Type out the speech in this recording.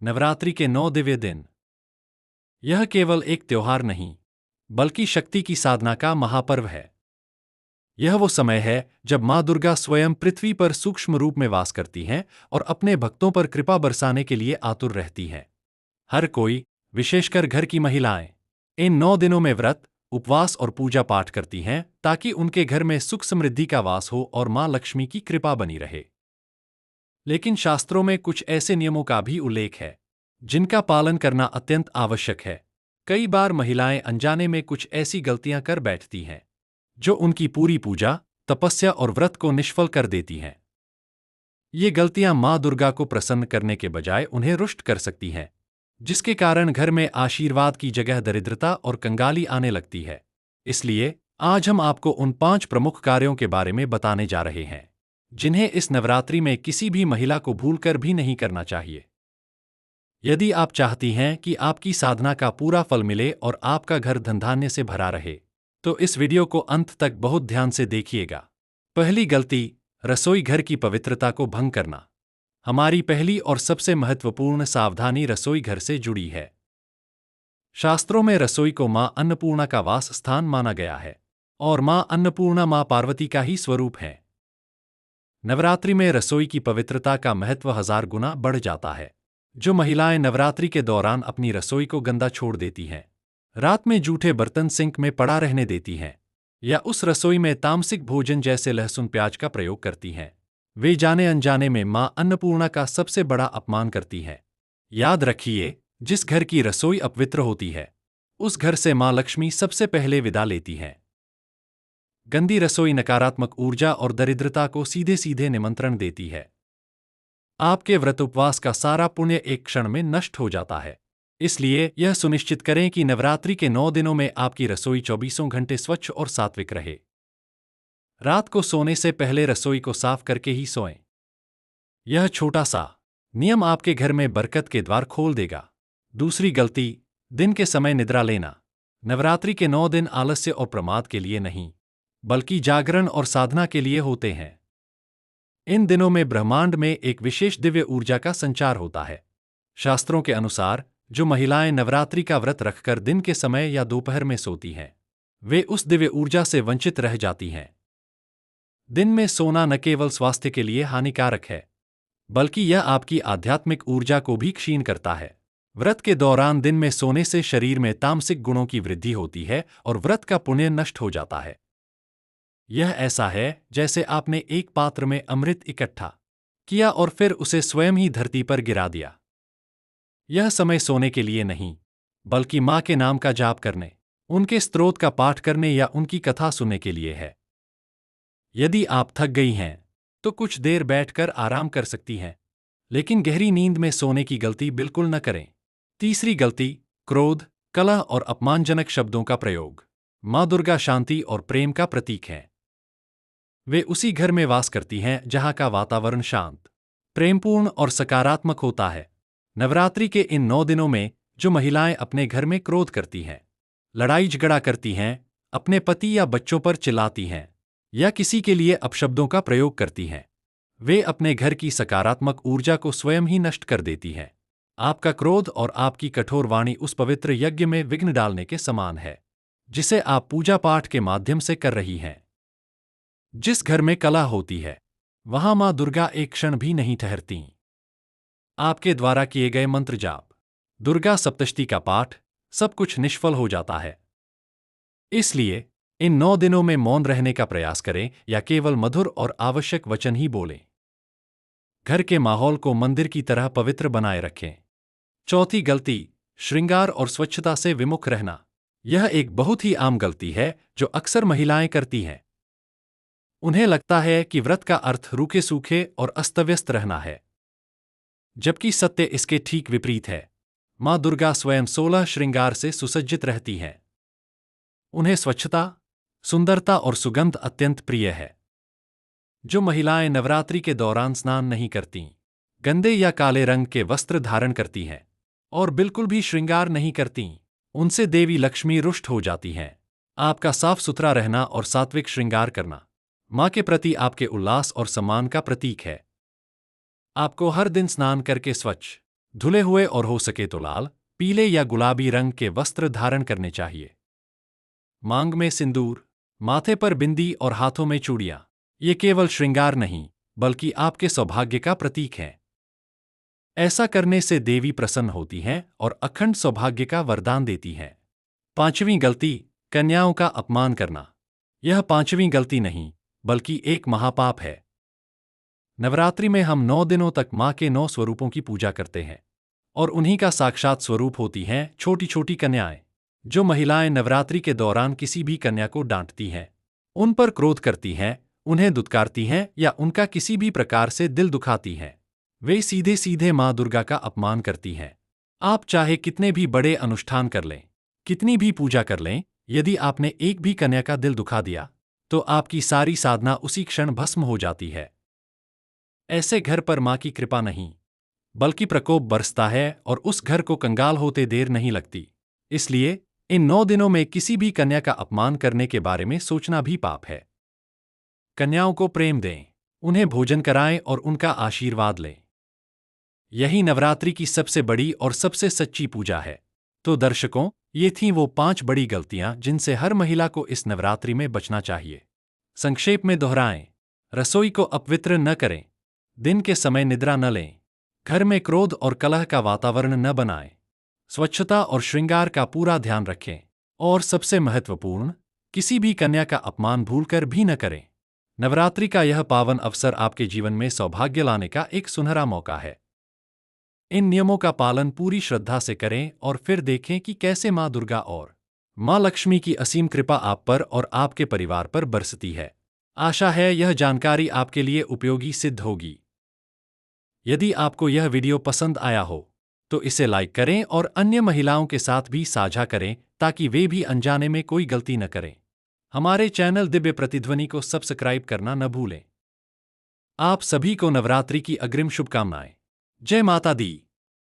नवरात्रि के 9 दिव्य दिन। यह केवल एक त्योहार नहीं, बल्कि शक्ति की साधना का महापर्व है। यह वो समय है जब माँ दुर्गा स्वयं पृथ्वी पर सूक्ष्म रूप में वास करती हैं और अपने भक्तों पर कृपा बरसाने के लिए आतुर रहती हैं। हर कोई, विशेषकर घर की महिलाएं, इन 9 दिनों में व्रत, उपवास और पूजा पाठ करती हैं ताकि उनके घर में सुख समृद्धि का वास हो और माँ लक्ष्मी की कृपा बनी रहे। लेकिन शास्त्रों में कुछ ऐसे नियमों का भी उल्लेख है जिनका पालन करना अत्यंत आवश्यक है। कई बार महिलाएं अनजाने में कुछ ऐसी गलतियां कर बैठती हैं जो उनकी पूरी पूजा, तपस्या और व्रत को निष्फल कर देती हैं। ये गलतियां माँ दुर्गा को प्रसन्न करने के बजाय उन्हें रुष्ट कर सकती हैं, जिसके कारण घर में आशीर्वाद की जगह दरिद्रता और कंगाली आने लगती है। इसलिए आज हम आपको उन 5 प्रमुख कार्यों के बारे में बताने जा रहे हैं जिन्हें इस नवरात्रि में किसी भी महिला को भूलकर भी नहीं करना चाहिए। यदि आप चाहती हैं कि आपकी साधना का पूरा फल मिले और आपका घर धनधान्य से भरा रहे, तो इस वीडियो को अंत तक बहुत ध्यान से देखिएगा। पहली गलती, रसोई घर की पवित्रता को भंग करना। हमारी पहली और सबसे महत्वपूर्ण सावधानी रसोई घर से जुड़ी है। शास्त्रों में रसोई को मां अन्नपूर्णा का वास स्थान माना गया है और मां अन्नपूर्णा मां पार्वती का ही स्वरूप है। नवरात्रि में रसोई की पवित्रता का महत्व 1000 गुना बढ़ जाता है। जो महिलाएं नवरात्रि के दौरान अपनी रसोई को गंदा छोड़ देती हैं, रात में जूठे बर्तन सिंक में पड़ा रहने देती हैं, या उस रसोई में तामसिक भोजन जैसे लहसुन प्याज का प्रयोग करती हैं, वे जाने अनजाने में मां अन्नपूर्णा का सबसे बड़ा अपमान करती हैं। याद रखिए, जिस घर की रसोई अपवित्र होती है, उस घर से मां लक्ष्मी सबसे पहले विदा लेती हैं। गंदी रसोई नकारात्मक ऊर्जा और दरिद्रता को सीधे सीधे निमंत्रण देती है। आपके व्रत उपवास का सारा पुण्य एक क्षण में नष्ट हो जाता है। इसलिए यह सुनिश्चित करें कि नवरात्रि के 9 दिनों में आपकी रसोई 24 घंटे स्वच्छ और सात्विक रहे। रात को सोने से पहले रसोई को साफ करके ही सोएं। यह छोटा सा नियम आपके घर में बरकत के द्वार खोल देगा। दूसरी गलती, दिन के समय निद्रा लेना। नवरात्रि के 9 दिन आलस्य और प्रमाद के लिए नहीं, बल्कि जागरण और साधना के लिए होते हैं। इन दिनों में ब्रह्मांड में एक विशेष दिव्य ऊर्जा का संचार होता है। शास्त्रों के अनुसार जो महिलाएं नवरात्रि का व्रत रखकर दिन के समय या दोपहर में सोती हैं, वे उस दिव्य ऊर्जा से वंचित रह जाती हैं। दिन में सोना न केवल स्वास्थ्य के लिए हानिकारक है, बल्कि यह आपकी आध्यात्मिक ऊर्जा को भी क्षीण करता है। व्रत के दौरान दिन में सोने से शरीर में तामसिक गुणों की वृद्धि होती है और व्रत का पुण्य नष्ट हो जाता है। यह ऐसा है जैसे आपने एक पात्र में अमृत इकट्ठा किया और फिर उसे स्वयं ही धरती पर गिरा दिया। यह समय सोने के लिए नहीं, बल्कि मां के नाम का जाप करने, उनके स्तोत्र का पाठ करने या उनकी कथा सुनने के लिए है। यदि आप थक गई हैं, तो कुछ देर बैठकर आराम कर सकती हैं, लेकिन गहरी नींद में सोने की गलती बिल्कुल न करें। तीसरी गलती, क्रोध, कलह और अपमानजनक शब्दों का प्रयोग। मां दुर्गा शांति और प्रेम का प्रतीक है। वे उसी घर में वास करती हैं जहां का वातावरण शांत, प्रेमपूर्ण और सकारात्मक होता है। नवरात्रि के इन 9 दिनों में जो महिलाएं अपने घर में क्रोध करती हैं, लड़ाई झगड़ा करती हैं, अपने पति या बच्चों पर चिल्लाती हैं, या किसी के लिए अपशब्दों का प्रयोग करती हैं, वे अपने घर की सकारात्मक ऊर्जा को स्वयं ही नष्ट कर देती हैं। आपका क्रोध और आपकी कठोर वाणी उस पवित्र यज्ञ में विघ्न डालने के समान है, जिसे आप पूजा पाठ के माध्यम से कर रही हैं। जिस घर में कला होती है, वहां मां दुर्गा एक क्षण भी नहीं ठहरती। आपके द्वारा किए गए मंत्र जाप, दुर्गा सप्तशती का पाठ, सब कुछ निष्फल हो जाता है। इसलिए इन 9 दिनों में मौन रहने का प्रयास करें या केवल मधुर और आवश्यक वचन ही बोलें। घर के माहौल को मंदिर की तरह पवित्र बनाए रखें। चौथी गलती, श्रृंगार और स्वच्छता से विमुख रहना। यह एक बहुत ही आम गलती है जो अक्सर महिलाएं करती हैं। उन्हें लगता है कि व्रत का अर्थ रूखे सूखे और अस्तव्यस्त रहना है, जबकि सत्य इसके ठीक विपरीत है। मां दुर्गा स्वयं 16 श्रृंगार से सुसज्जित रहती हैं। उन्हें स्वच्छता, सुंदरता और सुगंध अत्यंत प्रिय है। जो महिलाएं नवरात्रि के दौरान स्नान नहीं करतीं, गंदे या काले रंग के वस्त्र धारण करती हैं और बिल्कुल भी श्रृंगार नहीं करतीं, उनसे देवी लक्ष्मी रुष्ट हो जाती हैं। आपका साफ सुथरा रहना और सात्विक श्रृंगार करना मां के प्रति आपके उल्लास और सम्मान का प्रतीक है। आपको हर दिन स्नान करके स्वच्छ, धुले हुए और हो सके तो लाल, पीले या गुलाबी रंग के वस्त्र धारण करने चाहिए। मांग में सिंदूर, माथे पर बिंदी और हाथों में चूड़ियां, ये केवल श्रृंगार नहीं, बल्कि आपके सौभाग्य का प्रतीक है। ऐसा करने से देवी प्रसन्न होती हैं और अखंड सौभाग्य का वरदान देती हैं। पांचवीं गलती, कन्याओं का अपमान करना। यह पांचवीं गलती नहीं, बल्कि एक महापाप है। नवरात्रि में हम 9 दिनों तक मां के 9 स्वरूपों की पूजा करते हैं, और उन्हीं का साक्षात स्वरूप होती हैं छोटी छोटी कन्याएं। जो महिलाएं नवरात्रि के दौरान किसी भी कन्या को डांटती हैं, उन पर क्रोध करती हैं, उन्हें दुत्कारती हैं या उनका किसी भी प्रकार से दिल दुखाती हैं, वे सीधे सीधे मां दुर्गा का अपमान करती हैं। आप चाहे कितने भी बड़े अनुष्ठान कर लें, कितनी भी पूजा कर लें, यदि आपने एक भी कन्या का दिल दुखा दिया, तो आपकी सारी साधना उसी क्षण भस्म हो जाती है। ऐसे घर पर मां की कृपा नहीं, बल्कि प्रकोप बरसता है और उस घर को कंगाल होते देर नहीं लगती। इसलिए इन 9 दिनों में किसी भी कन्या का अपमान करने के बारे में सोचना भी पाप है। कन्याओं को प्रेम दें, उन्हें भोजन कराएं और उनका आशीर्वाद लें। यही नवरात्रि की सबसे बड़ी और सबसे सच्ची पूजा है। तो दर्शकों, ये थीं वो 5 बड़ी गलतियां जिनसे हर महिला को इस नवरात्रि में बचना चाहिए। संक्षेप में दोहराएं। रसोई को अपवित्र न करें, दिन के समय निद्रा न लें, घर में क्रोध और कलह का वातावरण न बनाएं, स्वच्छता और श्रृंगार का पूरा ध्यान रखें, और सबसे महत्वपूर्ण, किसी भी कन्या का अपमान भूलकर भी न करें। नवरात्रि का यह पावन अवसर आपके जीवन में सौभाग्य लाने का एक सुनहरा मौका है। इन नियमों का पालन पूरी श्रद्धा से करें और फिर देखें कि कैसे मां दुर्गा और मां लक्ष्मी की असीम कृपा आप पर और आपके परिवार पर बरसती है। आशा है यह जानकारी आपके लिए उपयोगी सिद्ध होगी। यदि आपको यह वीडियो पसंद आया हो, तो इसे लाइक करें और अन्य महिलाओं के साथ भी साझा करें ताकि वे भी अनजाने में कोई गलती न करें। हमारे चैनल दिव्य प्रतिध्वनि को सब्सक्राइब करना न भूलें। आप सभी को नवरात्रि की अग्रिम शुभकामनाएं। जय माता दी।